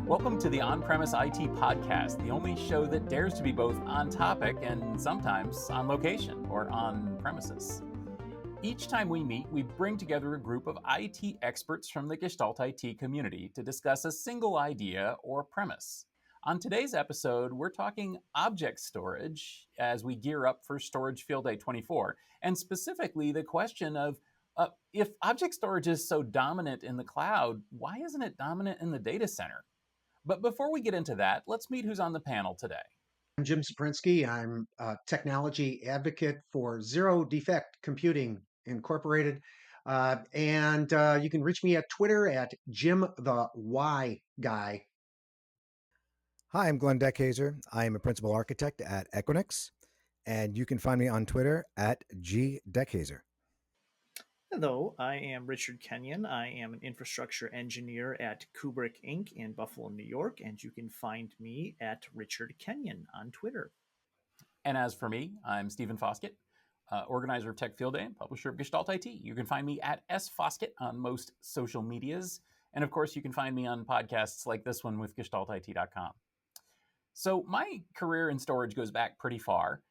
Welcome to the On-Premise IT Podcast, the only show that dares to be both on topic and sometimes on location or on premises. Each time we meet, we bring together a group of IT experts from the Gestalt IT community to discuss a single idea or premise. On today's episode, we're talking object storage as we gear up for Storage Field Day 24, and specifically the question of if object storage is so dominant in the cloud, why isn't it dominant in the data center? But before we get into that, let's meet who's on the panel today. I'm Jim Czuprynski. I'm a technology advocate for Zero Defect Computing Incorporated. And you can reach me at Twitter at Jim the Y Guy. Hi, I'm Glenn Dekhayser. I am a principal architect at Equinix, and you can find me on Twitter at gdekhayser. Hello, I am Richard Kenyan. I am an infrastructure engineer at Kubrick Inc. in Buffalo, New York, and you can find me at Richard Kenyan on Twitter. And as for me, I'm Stephen Foskett, organizer of Tech Field Day and publisher of Gestalt IT. You can find me at sfoskett on most social medias. And of course, you can find me on podcasts like this one with gestaltit.com. So my career in storage goes back pretty far,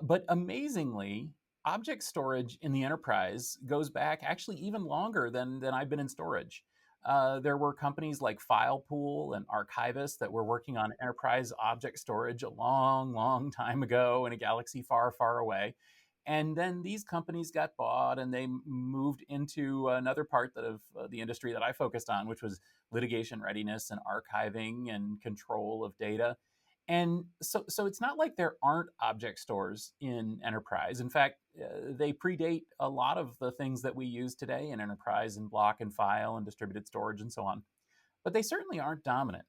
but amazingly, object storage in the enterprise goes back actually even longer than I've been in storage. There were companies like FilePool and Archivist that were working on enterprise object storage a long, long time ago in a galaxy far, far away. And then these companies got bought and they moved into another part of the industry that I focused on, which was litigation readiness and archiving and control of data. And so it's not like there aren't object stores in enterprise. In fact, they predate a lot of the things that we use today in enterprise and block and file and distributed storage and so on. But they certainly aren't dominant.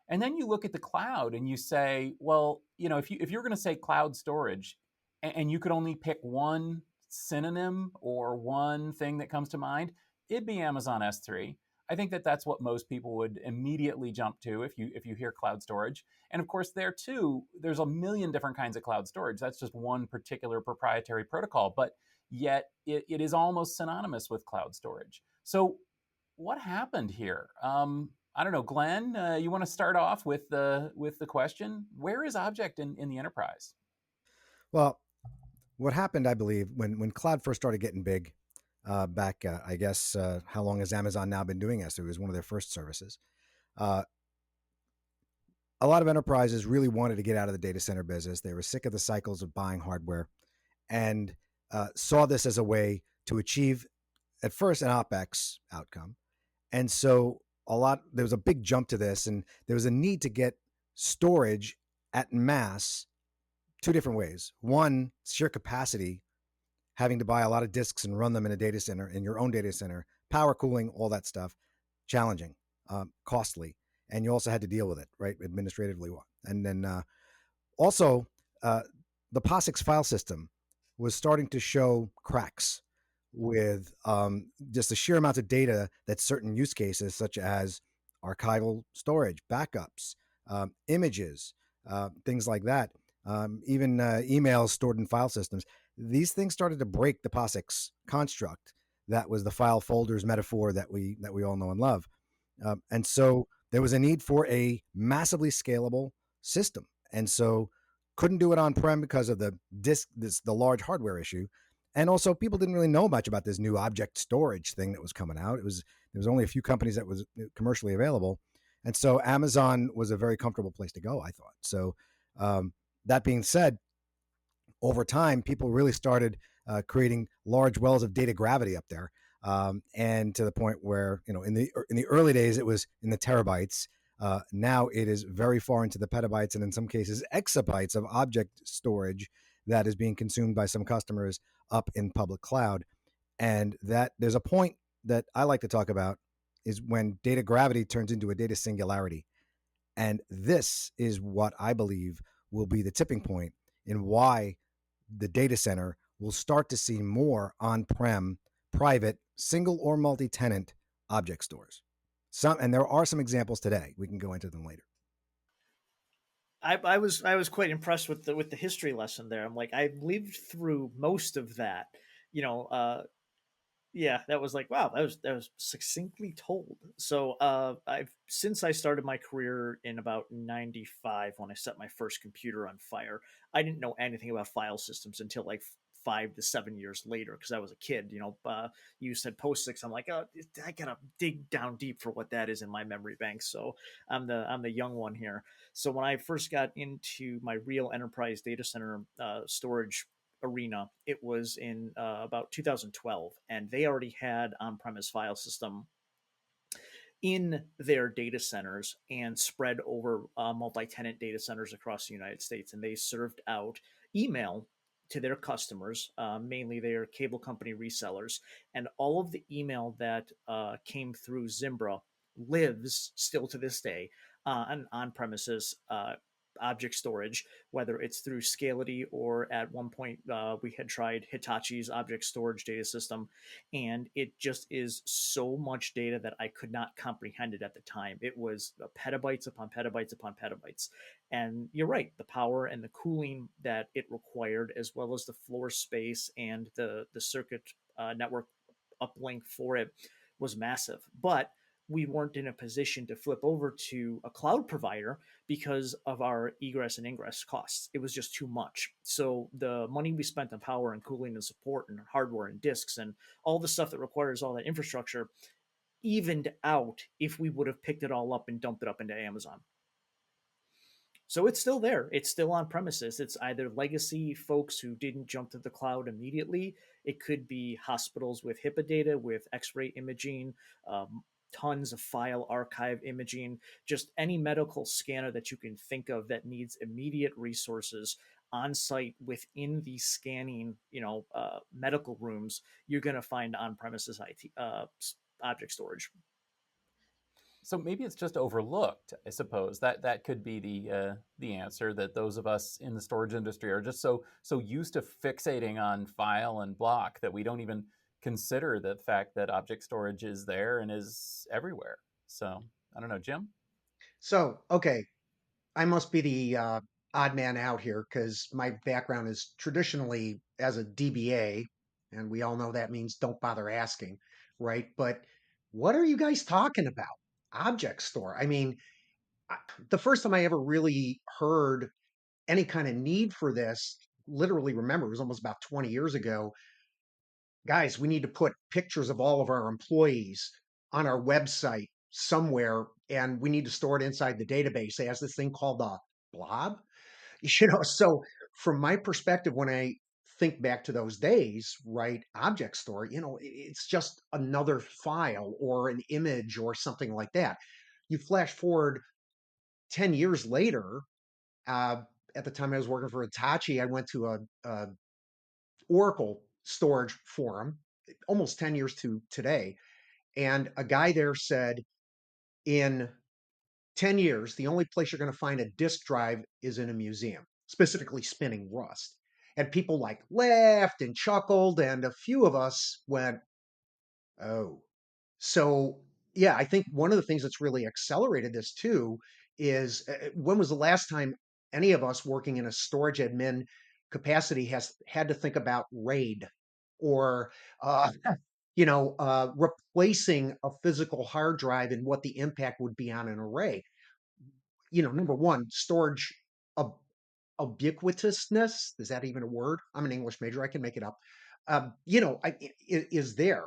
And then you look at the cloud and you say, well, if you're going to say cloud storage and you could only pick one synonym or one thing that comes to mind, it'd be Amazon S3. I think that's what most people would immediately jump to if you hear cloud storage. And of course, there too, there's a million different kinds of cloud storage. That's just one particular proprietary protocol, but yet it is almost synonymous with cloud storage. So what happened here? I don't know, Glenn, you want to start off with the question, where is object in the enterprise? Well, what happened, I believe, when cloud first started getting big, back, I guess, how long has Amazon now been doing S3? It was one of their first services. A lot of enterprises really wanted to get out of the data center business. They were sick of the cycles of buying hardware and saw this as a way to achieve, at first, an OpEx outcome. And so there was a big jump to this, and there was a need to get storage at mass two different ways. One, sheer capacity, having to buy a lot of disks and run them in a data center, in your own data center, power cooling, all that stuff, challenging, costly. And you also had to deal with it, right, administratively. And then also, the POSIX file system was starting to show cracks with just the sheer amount of data that certain use cases, such as archival storage, backups, images, things like that, even emails stored in file systems. These things started to break the POSIX construct that was the file folders metaphor that we all know and love. And so there was a need for a massively scalable system. And so couldn't do it on-prem because of the large hardware issue. And also people didn't really know much about this new object storage thing that was coming out. There was only a few companies that was commercially available. And so Amazon was a very comfortable place to go, I thought. So that being said, over time, people really started creating large wells of data gravity up there, and to the point where, in the early days it was in the terabytes. Now it is very far into the petabytes, and in some cases exabytes of object storage that is being consumed by some customers up in public cloud. And that there's a point that I like to talk about is when data gravity turns into a data singularity, and this is what I believe will be the tipping point in why the data center will start to see more on-prem, private, single or multi-tenant object stores. And there are some examples today. We can go into them later. I was quite impressed with the history lesson there. I'm like, I lived through most of that. Yeah, that was like, wow, that was succinctly told. So I've since I started my career in about 95 when I set my first computer on fire. I didn't know anything about file systems until like 5 to 7 years later because I was a kid. You said POSIX. I'm like, oh, I gotta dig down deep for what that is in my memory bank. So I'm the young one here. So when I first got into my real enterprise data center storage arena, it was in about 2012, and they already had on-premise file system in their data centers and spread over multi-tenant data centers across the United States, and they served out email to their customers, mainly their cable company resellers, and all of the email that came through Zimbra lives still to this day on premises object storage, whether it's through Scality or at one point we had tried Hitachi's object storage data system, and it just is so much data that I could not comprehend it at the time. It was petabytes upon petabytes upon petabytes. And you're right, the power and the cooling that it required, as well as the floor space and the circuit network uplink for it, was massive. But we weren't in a position to flip over to a cloud provider because of our egress and ingress costs. It was just too much. So the money we spent on power and cooling and support and hardware and disks and all the stuff that requires all that infrastructure evened out if we would have picked it all up and dumped it up into Amazon. So it's still there. It's still on premises. It's either legacy folks who didn't jump to the cloud immediately. It could be hospitals with HIPAA data, with X-ray imaging, tons of file archive imaging, just any medical scanner that you can think of that needs immediate resources on site within the scanning, medical rooms. You're going to find on-premises IT object storage. So maybe it's just overlooked. I suppose that could be the answer. That those of us in the storage industry are just so used to fixating on file and block that we don't even consider the fact that object storage is there and is everywhere. So I don't know, Jim. So, okay, I must be the odd man out here because my background is traditionally as a DBA, and we all know that means don't bother asking, right? But what are you guys talking about? Object store. I mean, I, the first time I ever really heard any kind of need for this, literally remember, it was almost about 20 years ago. Guys, we need to put pictures of all of our employees on our website somewhere, and we need to store it inside the database. It has this thing called the blob. So from my perspective, when I think back to those days, right, object store, it's just another file or an image or something like that. You flash forward 10 years later, uh, at the time I was working for Hitachi, I went to a Oracle storage forum almost 10 years to today. And a guy there said, in 10 years, the only place you're going to find a disk drive is in a museum, specifically spinning rust. And people like laughed and chuckled, and a few of us went, oh. So, yeah, I think one of the things that's really accelerated this too is when was the last time any of us working in a storage admin capacity has had to think about RAID or replacing a physical hard drive and what the impact would be on an array? Number one, storageub- ubiquitousness. Is that even a word? I'm an English major. I can make it up. Is there.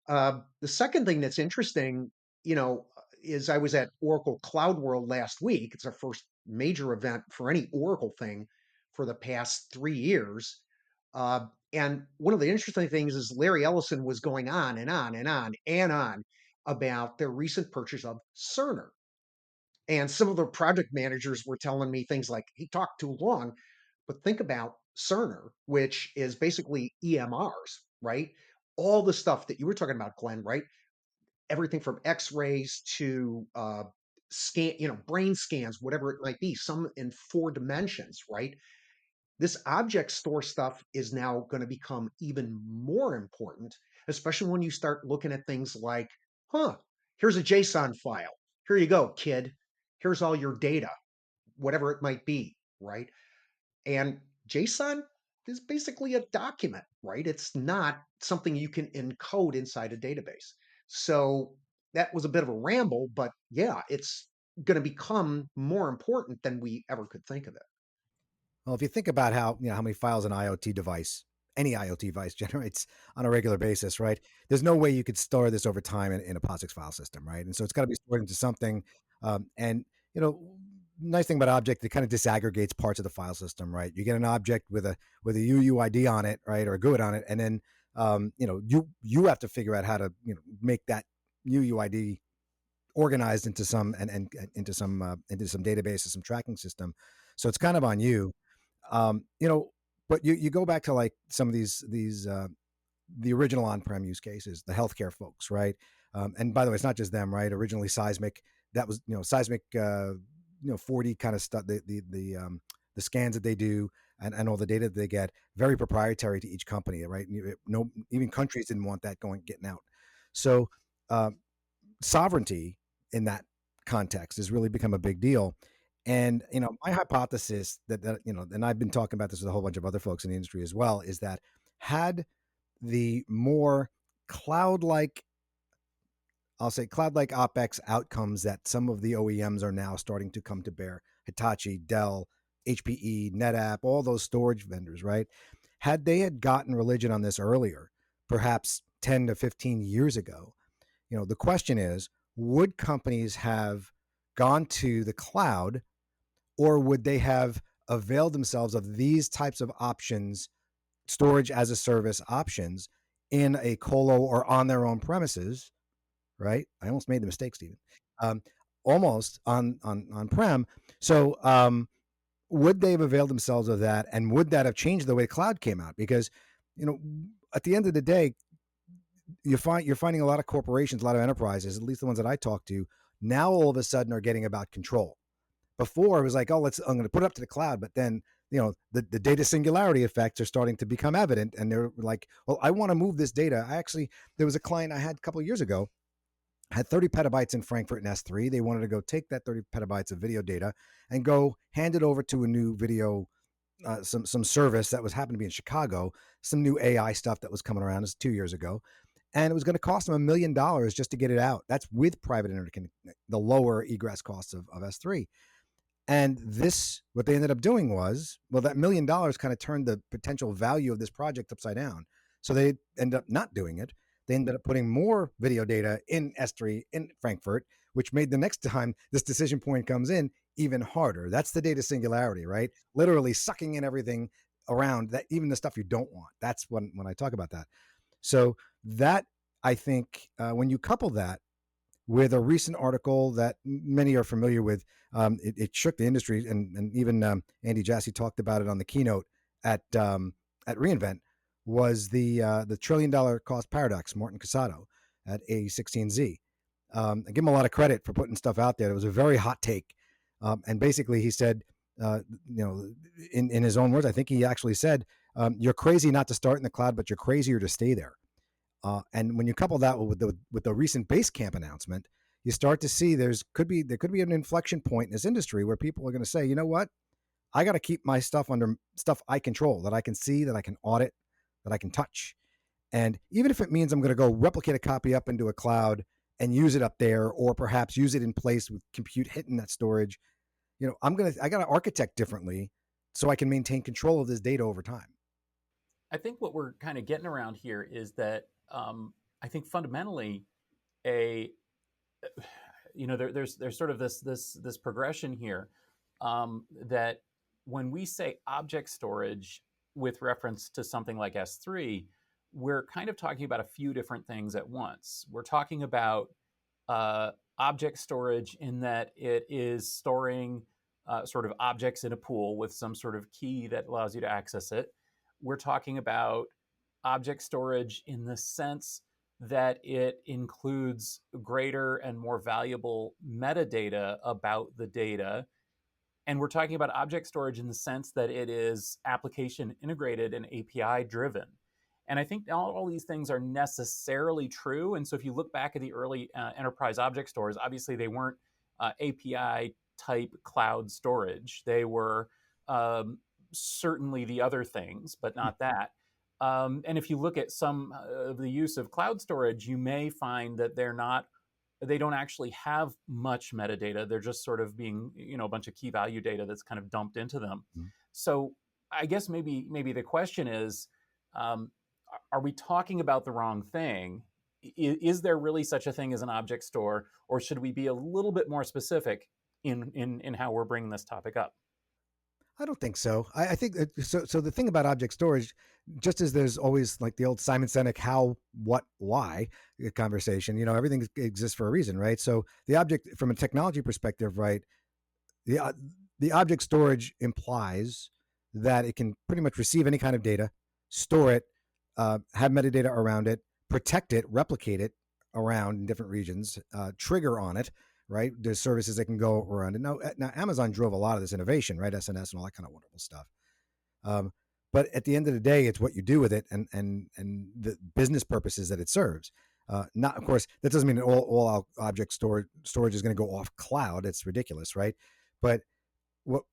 The second thing that's interesting, is I was at Oracle Cloud World last week. It's our first major event for any Oracle thing for the past 3 years. And one of the interesting things is Larry Ellison was going on and on and on and on about their recent purchase of Cerner. And some of the project managers were telling me things like, he talked too long. But think about Cerner, which is basically EMRs, right? All the stuff that you were talking about, Glenn, right? Everything from X-rays to brain scans, whatever it might be, some in 4 dimensions, right? This object store stuff is now going to become even more important, especially when you start looking at things like, here's a JSON file. Here you go, kid. Here's all your data, whatever it might be, right? And JSON, is basically a document, right? It's not something you can encode inside a database. So that was a bit of a ramble, but yeah, it's going to become more important than we ever could think of it. Well, if you think about how, how many files an IoT device, any IoT device generates on a regular basis, right? There's no way you could store this over time in a POSIX file system, right? And so it's got to be stored into something. And, you know, nice thing about object, it kind of disaggregates parts of the file system, right? You get an object with a UUID on it, right, or a GUID on it, and then you have to figure out how to make that UUID organized into some and into some database or some tracking system. So it's kind of on you. You know, but you go back to like some of these the original on-prem use cases, the healthcare folks, right? And by the way, it's not just them, right? Originally Seismic, that was Seismic 4D kind of stuff, the scans that they do and all the data that they get, very proprietary to each company, right? No, even countries didn't want that getting out. So sovereignty in that context has really become a big deal. And my hypothesis that and I've been talking about this with a whole bunch of other folks in the industry as well, is that had the more cloud-like, I'll say cloud-like OpEx outcomes that some of the OEMs are now starting to come to bear, Hitachi, Dell, HPE, NetApp, all those storage vendors, right? Had they had gotten religion on this earlier, perhaps 10 to 15 years ago, the question is, would companies have gone to the cloud, or would they have availed themselves of these types of options, storage as a service options, in a colo or on their own premises, right? I almost made the mistake, Stephen. Almost on prem. So would they have availed themselves of that, and would that have changed the way cloud came out? Because at the end of the day, you're finding a lot of corporations, a lot of enterprises, at least the ones that I talk to, now all of a sudden are getting about control. Before it was like, oh, I'm going to put it up to the cloud, but then the data singularity effects are starting to become evident, and they're like, well, I want to move this data. There was a client I had a couple of years ago, had 30 petabytes in Frankfurt in S3. They wanted to go take that 30 petabytes of video data and go hand it over to a new video, some service that was happened to be in Chicago, some new AI stuff that was coming around. This 2 years ago. And it was going to cost them $1 million just to get it out. That's with private internet, the lower egress costs of S3. And what they ended up doing was, well, that $1 million kind of turned the potential value of this project upside down. So they ended up not doing it. They ended up putting more video data in S3 in Frankfurt, which made the next time this decision point comes in even harder. That's the data singularity, right? Literally sucking in everything around that, even the stuff you don't want. That's when I talk about that. So that, I think, when you couple that with a recent article that many are familiar with, it shook the industry, and even Andy Jassy talked about it on the keynote at reInvent, was the $1 trillion cost paradox, Martin Casado at A16Z. I give him a lot of credit for putting stuff out there. It was a very hot take. And basically he said, in his own words, I think he actually said, you're crazy not to start in the cloud, but you're crazier to stay there. And when you couple that with the recent Basecamp announcement, you start to see there could be an inflection point in this industry where people are going to say, you know what, I got to keep my stuff under stuff I control, that I can see, that I can audit, that I can touch. And even if it means I'm going to go replicate a copy up into a cloud and use it up there, or perhaps use it in place with compute hitting that storage, I got to architect differently so I can maintain control of this data over time. I think what we're kind of getting around here is that I think fundamentally there's sort of this progression here, that when we say object storage with reference to something like S3, we're kind of talking about a few different things at once. We're talking about object storage in that it is storing sort of objects in a pool with some sort of key that allows you to access it. We're talking about object storage in the sense that it includes greater and more valuable metadata about the data. And we're talking about object storage in the sense that it is application integrated and API driven. And I think not all these things are necessarily true. And so if you look back at the early enterprise object stores, obviously they weren't API type cloud storage. They were certainly the other things, but not that. And if you look at some of the use of cloud storage, you may find that they don't actually have much metadata. They're just sort of being, a bunch of key value data that's kind of dumped into them. Mhm. So I guess maybe the question is, um, are we talking about the wrong thing? Is there really such a thing as an object store, or should we be a little bit more specific in how we're bringing this topic up? I don't think so. I think so. So the thing about object storage, just as there's always like the old Simon Sinek how, what, why conversation, everything exists for a reason, right? So the object, from a technology perspective, right, the uh, the object storage implies that it can pretty much receive any kind of data, store it, have metadata around it, protect it, replicate it around in different regions, trigger on it. Right, there's services that can go around it. Now Amazon drove a lot of this innovation, right? SNS and all that kind of wonderful stuff. Um, but at the end of the day, it's what you do with it and the business purposes that it serves. Not, of course, that doesn't mean that all object storage is going to go off cloud. It's ridiculous, right? But what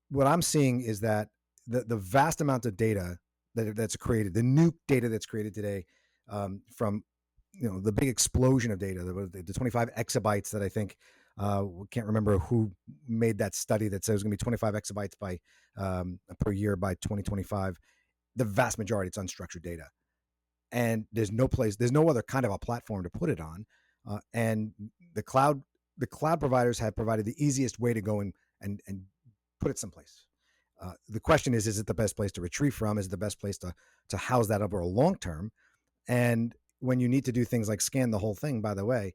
what I'm seeing is that the vast amount of data that's created, the new data that's created today, from the big explosion of data, the 25 exabytes that I think, can't remember who made that study that says it's going to be 25 exabytes by per year by 2025. The vast majority, it's unstructured data, and there's no other kind of a platform to put it on, and the cloud the cloud providers have provided the easiest way to go and put it someplace. The question is it the best place to retrieve from? Is it the best place to house that over a long term? And when you need to do things like scan the whole thing, by the way,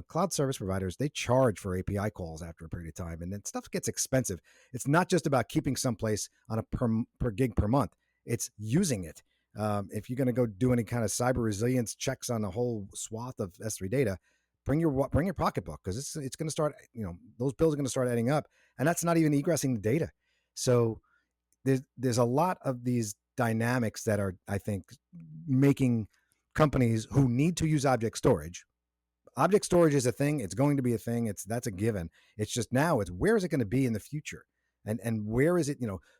cloud service providers, they charge for API calls after a period of time, and then stuff gets expensive. It's not just about keeping someplace on a per gig per month. It's using it. If you're going to go do any kind of cyber resilience checks on a whole swath of S3 data, bring your pocketbook, because it's going to start. Those bills are going to start adding up, and that's not even egressing the data. So there's a lot of these dynamics that are, I think, making companies who need to use object storage. Object storage is a thing. It's going to be a thing. That's a given. It's just now it's where is it going to be in the future, and where is it?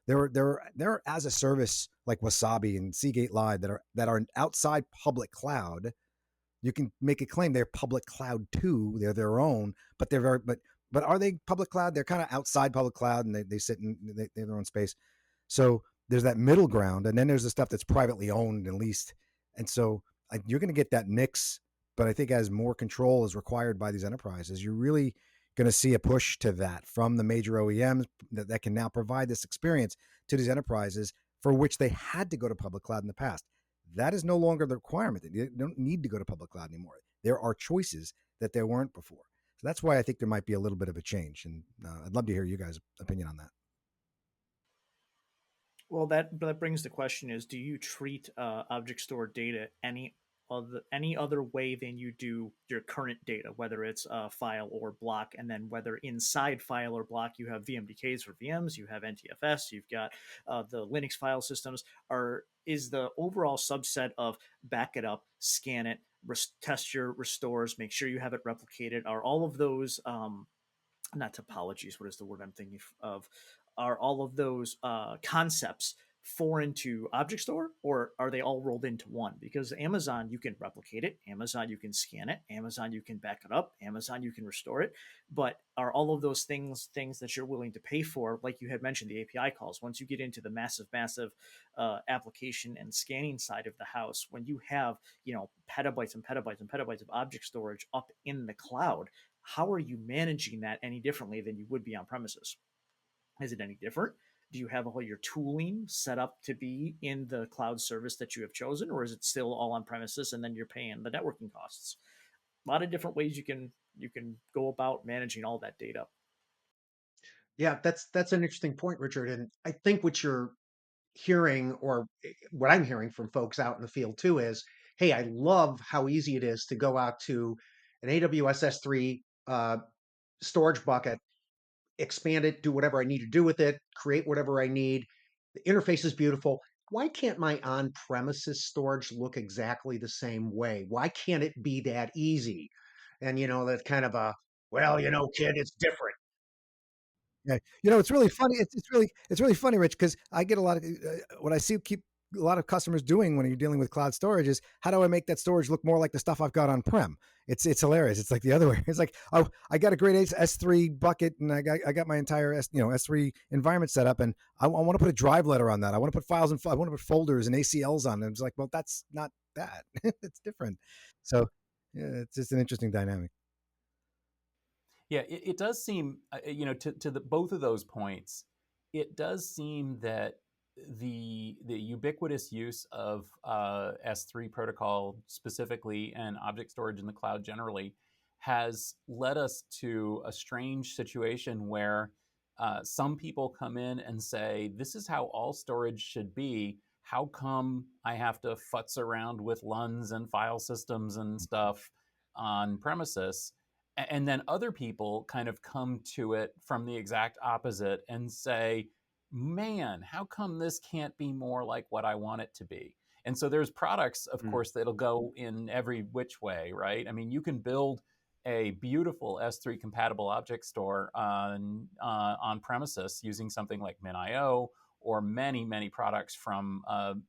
There are as a service like Wasabi and Seagate Live that are outside public cloud. You can make a claim they're public cloud too. They're their own, but but are they public cloud? They're kind of outside public cloud, and they sit in they have their own space. So there's that middle ground, and then there's the stuff that's privately owned and leased. And so you're going to get that mix, but I think as more control is required by these enterprises, you're really going to see a push to that from the major OEMs that can now provide this experience to these enterprises for which they had to go to public cloud in the past. That is no longer the requirement. They don't need to go to public cloud anymore. There are choices that there weren't before. So that's why I think there might be a little bit of a change. And I'd love to hear you guys' opinion on that. Well, that brings the question: is do you treat object store data any other way than you do your current data, whether it's file or block, and then whether inside file or block you have VMDKs for VMs, you have NTFS, you've got the Linux file systems. Is the overall subset of back it up, scan it, test your restores, make sure you have it replicated? Are all of those not topologies, what is the word I'm thinking of? Are all of those concepts foreign to object store, or are they all rolled into one? Because Amazon, you can replicate it, Amazon, you can scan it, Amazon, you can back it up, Amazon, you can restore it. But are all of those things that you're willing to pay for? Like you had mentioned, the API calls, once you get into the massive application and scanning side of the house, when you have petabytes and petabytes and petabytes of object storage up in the cloud, how are you managing that any differently than you would be on premises? Is it any different? Do you have all your tooling set up to be in the cloud service that you have chosen, or is it still all on premises and then you're paying the networking costs? A lot of different ways you can go about managing all that data. Yeah, that's an interesting point, Richard. And I think what you're hearing, or what I'm hearing from folks out in the field too, is, hey, I love how easy it is to go out to an AWS S3 storage bucket, expand it, do whatever I need to do with it, create whatever I need. The interface is beautiful. Why can't my on-premises storage look exactly the same way? Why can't it be that easy? And that's kind of a, well, kid, it's different. Yeah, it's really funny. It's really funny, Rich, because I get a lot of what I see keep a lot of customers doing when you're dealing with cloud storage is how do I make that storage look more like the stuff I've got on prem? It's hilarious. It's like the other way. It's like, oh, I got a great S3 bucket and I got my entire S3 environment set up, and I want to put a drive letter on that. I want to put files and I want to put folders and ACLs on them. It's like, well, that's not that. It's different. So yeah, it's just an interesting dynamic. Yeah, it does seem, to the both of those points, it does seem that the ubiquitous use of S3 protocol specifically and object storage in the cloud generally has led us to a strange situation where some people come in and say, this is how all storage should be. How come I have to futz around with LUNs and file systems and stuff on premises? And then other people kind of come to it from the exact opposite and say, man, how come this can't be more like what I want it to be? And so there's products, of course, that'll go in every which way, right? I mean, you can build a beautiful S3 compatible object store on premises using something like MinIO or many products from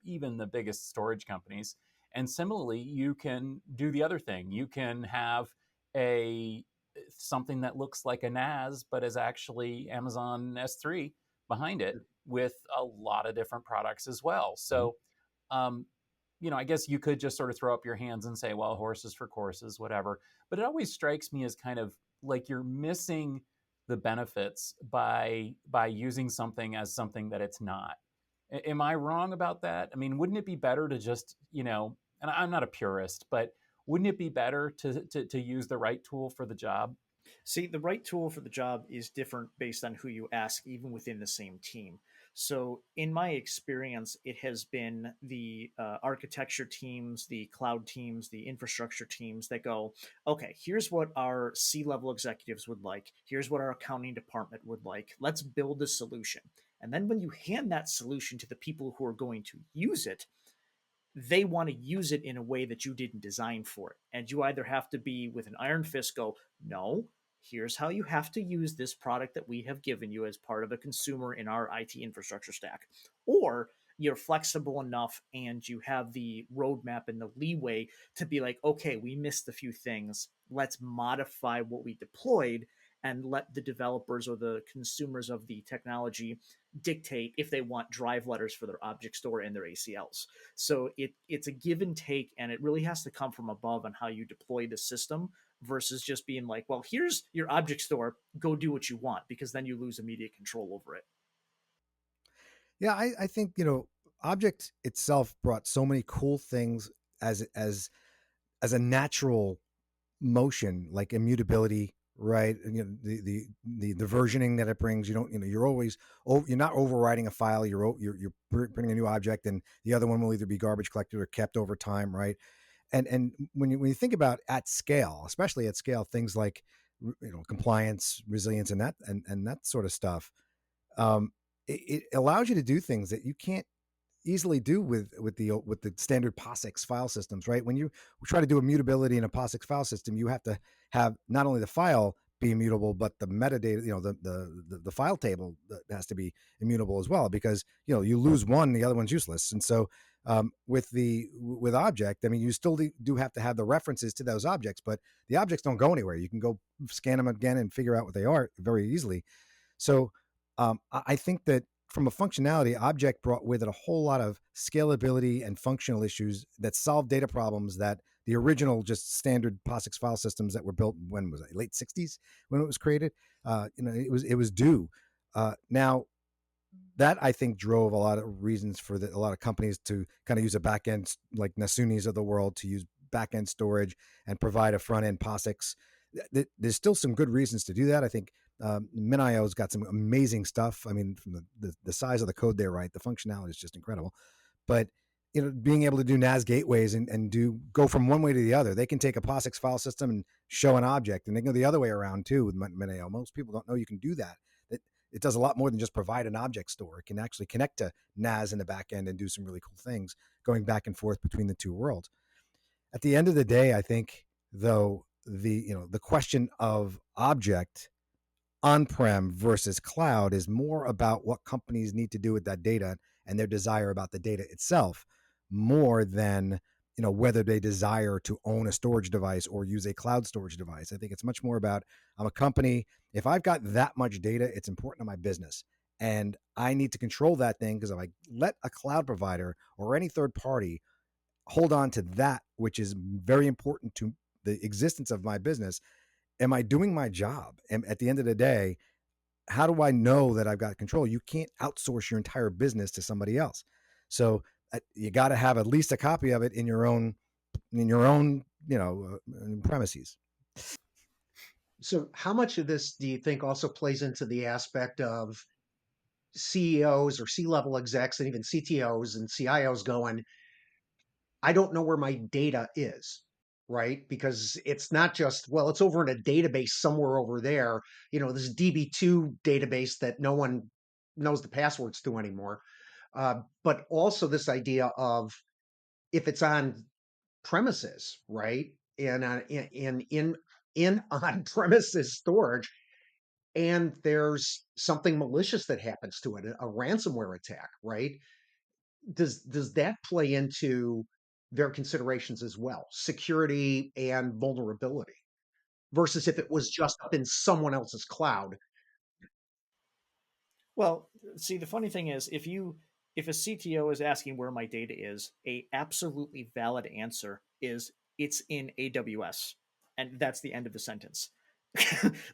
even the biggest storage companies. And similarly, you can do the other thing. You can have something that looks like a NAS, but is actually Amazon S3 behind it with a lot of different products as well. So, I guess you could just sort of throw up your hands and say, well, horses for courses, whatever. But it always strikes me as kind of like you're missing the benefits by using something as something that it's not. Am I wrong about that? I mean, wouldn't it be better to just, and I'm not a purist, but wouldn't it be better to use the right tool for the job? See, the right tool for the job is different based on who you ask, even within the same team. So, in my experience, it has been the architecture teams, the cloud teams, the infrastructure teams that go, okay, here's what our C-level executives would like. Here's what our accounting department would like. Let's build a solution. And then when you hand that solution to the people who are going to use it, they want to use it in a way that you didn't design for it. And you either have to be with an iron fist go, no, here's how you have to use this product that we have given you as part of a consumer in our IT infrastructure stack. Or you're flexible enough and you have the roadmap and the leeway to be like, okay, we missed a few things. Let's modify what we deployed and let the developers or the consumers of the technology dictate if they want drive letters for their object store and their ACLs. So it's a give and take, and it really has to come from above on how you deploy the system versus just being like, well, here's your object store, go do what you want, because then you lose immediate control over it. Yeah, I think, object itself brought so many cool things as a natural motion, like immutability, right? And, the versioning that it brings. You don't, you're not overriding a file. You're putting a new object, and the other one will either be garbage collected or kept over time, right? And when you think about at scale, especially at scale, things like compliance, resilience, and that sort of stuff, it allows you to do things that you can't easily do with the standard POSIX file systems, right? When you try to do immutability in a POSIX file system, you have to have not only the file be immutable, but the metadata, the file table that has to be immutable as well, because you lose one, the other one's useless. And so with object, I mean, you still do have to have the references to those objects, but the objects don't go anywhere. You can go scan them again and figure out what they are very easily. So I think that from a functionality, object brought with it a whole lot of scalability and functional issues that solve data problems that the original just standard POSIX file systems that were built, when was it, late 60s when it was created, it was due. Now that, I think, drove a lot of reasons for a lot of companies to kind of use a back end, like Nasunis of the world, to use back end storage and provide a front end POSIX. There's still some good reasons to do that. I think MinIO's got some amazing stuff. I mean, from the size of the code they write, the functionality is just incredible. But being able to do NAS gateways and go from one way to the other. They can take a POSIX file system and show an object, and they can go the other way around too with MinIO. Most people don't know you can do that. It does a lot more than just provide an object store. It can actually connect to NAS in the back end and do some really cool things going back and forth between the two worlds. At the end of the day, I think, though, the question of object on-prem versus cloud is more about what companies need to do with that data and their desire about the data itself, more than whether they desire to own a storage device or use a cloud storage device. I think it's much more about, I'm a company, if I've got that much data, it's important to my business, and I need to control that thing, because if I let a cloud provider or any third party hold on to that, which is very important to the existence of my business, am I doing my job? And at the end of the day, how do I know that I've got control? You can't outsource your entire business to somebody else. So you got to have at least a copy of it in your own premises. So how much of this do you think also plays into the aspect of CEOs or C-level execs and even CTOs and CIOs going, I don't know where my data is, right? Because it's not just, well, it's over in a database somewhere over there, this DB2 database that no one knows the passwords to anymore. But also this idea of, if it's on premises, right? In on premises storage, and there's something malicious that happens to it, a ransomware attack, right? Does that play into their considerations as well, security and vulnerability, versus if it was just up in someone else's cloud? Well, see, the funny thing is, if a CTO is asking where my data is, a absolutely valid answer is it's in AWS, and that's the end of the sentence.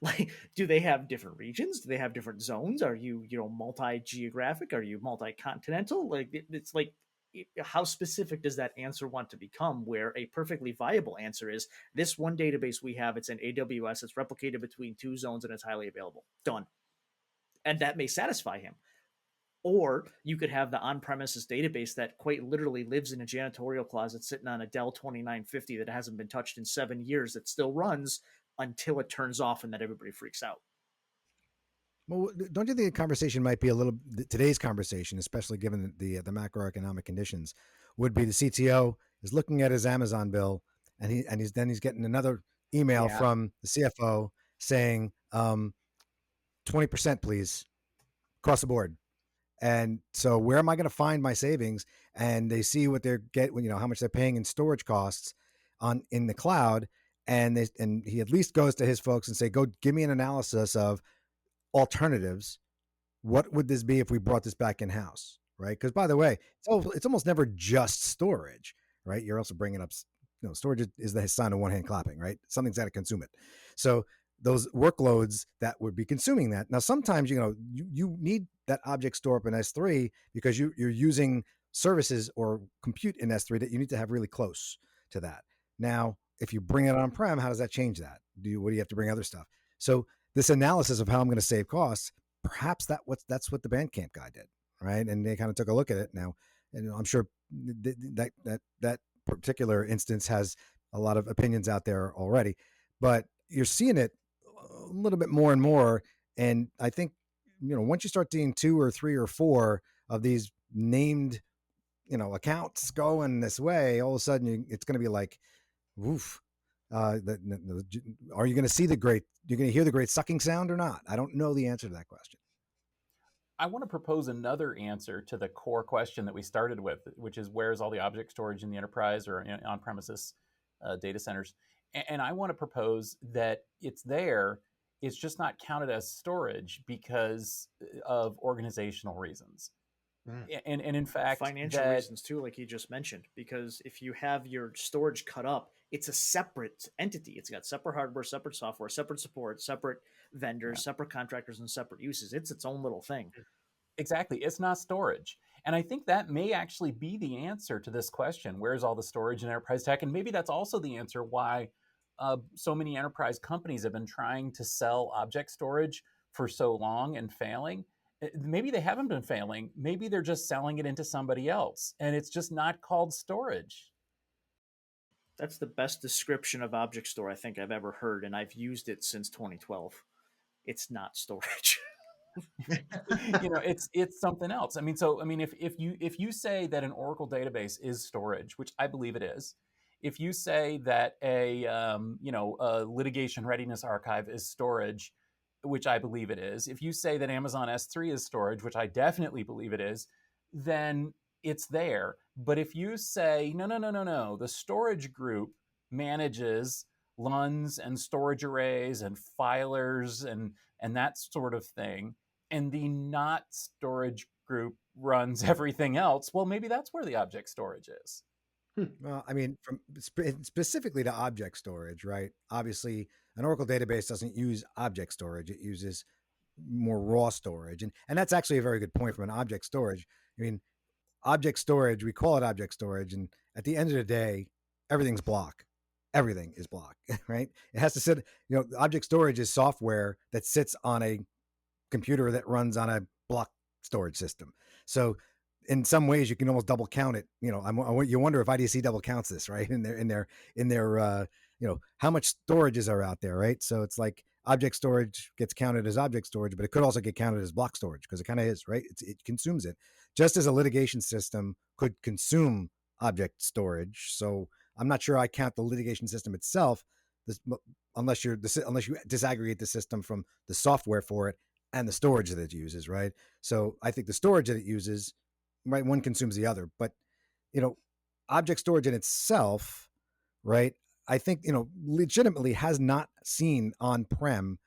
Like, do they have different regions? Do they have different zones? Are you multi-geographic? Are you multi-continental? Like, it's like, how specific does that answer want to become? Where a perfectly viable answer is, this one database we have, it's in AWS, it's replicated between two zones, and it's highly available. Done. And that may satisfy him. Or you could have the on-premises database that quite literally lives in a janitorial closet sitting on a Dell 2950 that hasn't been touched in 7 years, that still runs until it turns off, and then everybody freaks out. Well, don't you think the conversation might be a little, today's conversation, especially given the macroeconomic conditions, would be the CTO is looking at his Amazon bill, and he's getting another email from the CFO saying 20% please, across the board. And so where am I going to find my savings? And they see what they're how much they're paying in storage costs in the cloud, and he at least goes to his folks and say, go give me an analysis of alternatives. What would this be if we brought this back in house, right? Because by the way, it's almost never just storage, right? You're also bringing up, storage is the sign of one hand clapping, right? Something's got to consume it. So those workloads that would be consuming that. Now, sometimes, you need that object store up in S3 because you're using services or compute in S3 that you need to have really close to that. Now, if you bring it on-prem, how does that change that? What do you have to bring other stuff? So this analysis of how I'm going to save costs, perhaps that's what the Bandcamp guy did, right? And they kind of took a look at it now, and I'm sure that particular instance has a lot of opinions out there already, but you're seeing it a little bit more and more. And I think, once you start seeing 2 or 3 or 4 of these named, accounts going this way, all of a sudden it's going to be like, woof. Are you going to see you're going to hear the great sucking sound or not? I don't know the answer to that question. I want to propose another answer to the core question that we started with, which is, where's all the object storage in the enterprise or on-premises data centers? And I want to propose that it's there. It's just not counted as storage because of organizational reasons. And in fact, financial reasons too, like you just mentioned, because if you have your storage cut up, it's a separate entity. It's got separate hardware, separate software, separate support, separate vendors, separate contractors, and separate uses. It's its own little thing. Exactly. It's not storage. And I think that may actually be the answer to this question: where's all the storage in enterprise tech? And maybe that's also the answer why so many enterprise companies have been trying to sell object storage for so long and failing. Maybe they haven't been failing. Maybe they're just selling it into somebody else, and it's just not called storage. That's the best description of object store I think I've ever heard, and I've used it since 2012. It's not storage. It's something else. If you say that an Oracle database is storage, which I believe it is, if you say that a litigation readiness archive is storage, which I believe it is, if you say that Amazon S3 is storage, which I definitely believe it is, then it's there. But if you say, no, no, no, no, no, the storage group manages LUNs and storage arrays and filers and that sort of thing, and the not storage group runs everything else, well, maybe that's where the object storage is. Well, I mean, from specifically to object storage, right? Obviously, an Oracle database doesn't use object storage; it uses more raw storage, and that's actually a very good point from an object storage. I mean, object storage, we call it object storage, and at the end of the day, everything's block. Everything is block, right? It has to sit. Object storage is software that sits on a computer that runs on a block storage system. So in some ways you can almost double count it. You wonder if IDC double counts this, right? In their how much storages are out there, right? So it's like object storage gets counted as object storage, but it could also get counted as block storage because it kind of is, right? It consumes it, just as a litigation system could consume object storage. So I'm not sure I count the litigation system itself, unless you disaggregate the system from the software for it and the storage that it uses, right? So I think the storage that it uses, right, one consumes the other. But object storage in itself, right, I think legitimately has not seen on-prem,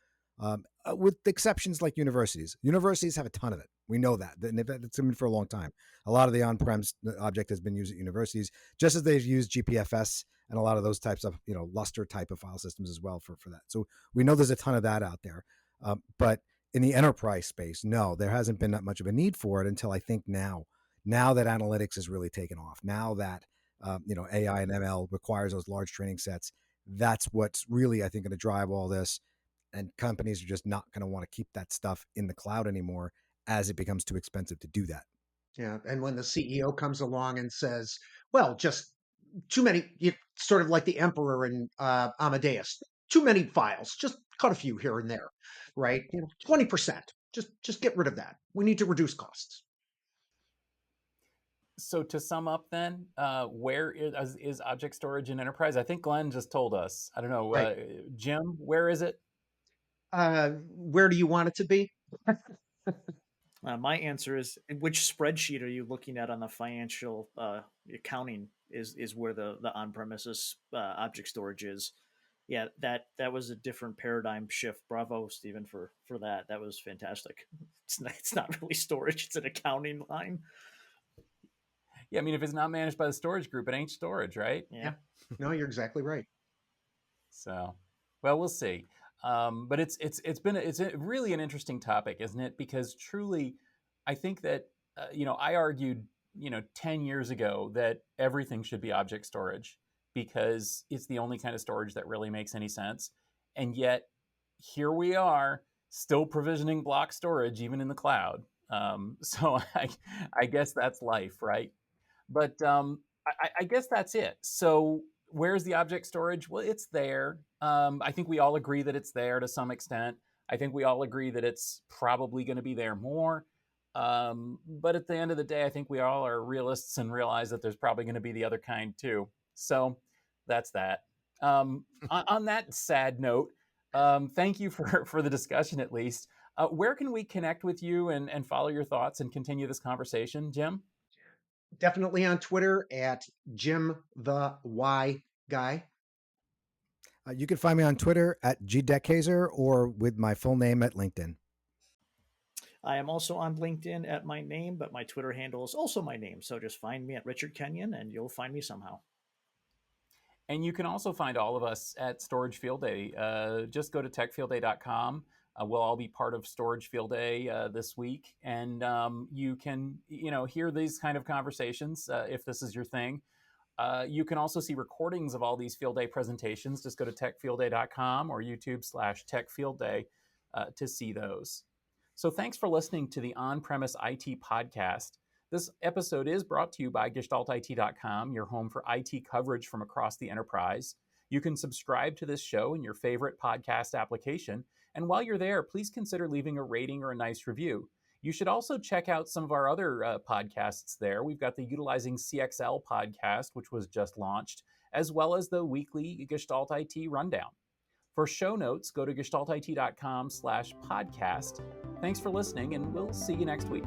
with exceptions like universities. Universities have a ton of it. We know that, and it's been for a long time. A lot of the on-prem object has been used at universities, just as they've used GPFS and a lot of those types of Lustre type of file systems as well for that. So we know there's a ton of that out there, but in the enterprise space, no, there hasn't been that much of a need for it until I think now that analytics has really taken off. Now that AI and ML requires those large training sets, that's what's really, I think, going to drive all this. And companies are just not going to want to keep that stuff in the cloud anymore as it becomes too expensive to do that. Yeah, and when the CEO comes along and says, "Well, just too many," sort of like the emperor in Amadeus, too many files, just cut a few here and there, right? 20%, just get rid of that. We need to reduce costs. So to sum up then, where is object storage in enterprise? I think Glenn just told us. I don't know. Right. Jim, where is it? Where do you want it to be? My answer is, which spreadsheet are you looking at on the financial accounting is where the on-premises object storage is. Yeah, that was a different paradigm shift. Bravo, Stephen, for that. That was fantastic. It's not really storage; it's an accounting line. Yeah, I mean, if it's not managed by the storage group, it ain't storage, right? Yeah. No, you're exactly right. So, well, we'll see. But it's really an interesting topic, isn't it? Because truly, I think that I argued 10 years ago that everything should be object storage because it's the only kind of storage that really makes any sense, and yet here we are still provisioning block storage even in the cloud. So I guess that's life, right? But I guess that's it. So where's the object storage? Well, it's there. I think we all agree that it's there to some extent. I think we all agree that it's probably going to be there more. But at the end of the day, I think we all are realists and realize that there's probably going to be the other kind too. So that's that. On that sad note, thank you for the discussion at least. Where can we connect with you and follow your thoughts and continue this conversation, Jim? Definitely on Twitter at Jim the Y Guy. You can find me on Twitter at Dekhayser or with my full name at LinkedIn. I am also on LinkedIn at my name, but my Twitter handle is also my name. So just find me at Richard Kenyan and you'll find me somehow. And you can also find all of us at Storage Field Day. Just go to techfieldday.com. We'll all be part of Storage Field Day this week. And you can, hear these kind of conversations if this is your thing. You can also see recordings of all these Field Day presentations. Just go to techfieldday.com or YouTube/techfieldday to see those. So thanks for listening to the On-Premise IT podcast. This episode is brought to you by gestaltit.com, your home for IT coverage from across the enterprise. You can subscribe to this show in your favorite podcast application. And while you're there, please consider leaving a rating or a nice review. You should also check out some of our other podcasts there. We've got the Utilizing CXL podcast, which was just launched, as well as the weekly Gestalt IT Rundown. For show notes, go to gestaltit.com/podcast. Thanks for listening, and we'll see you next week.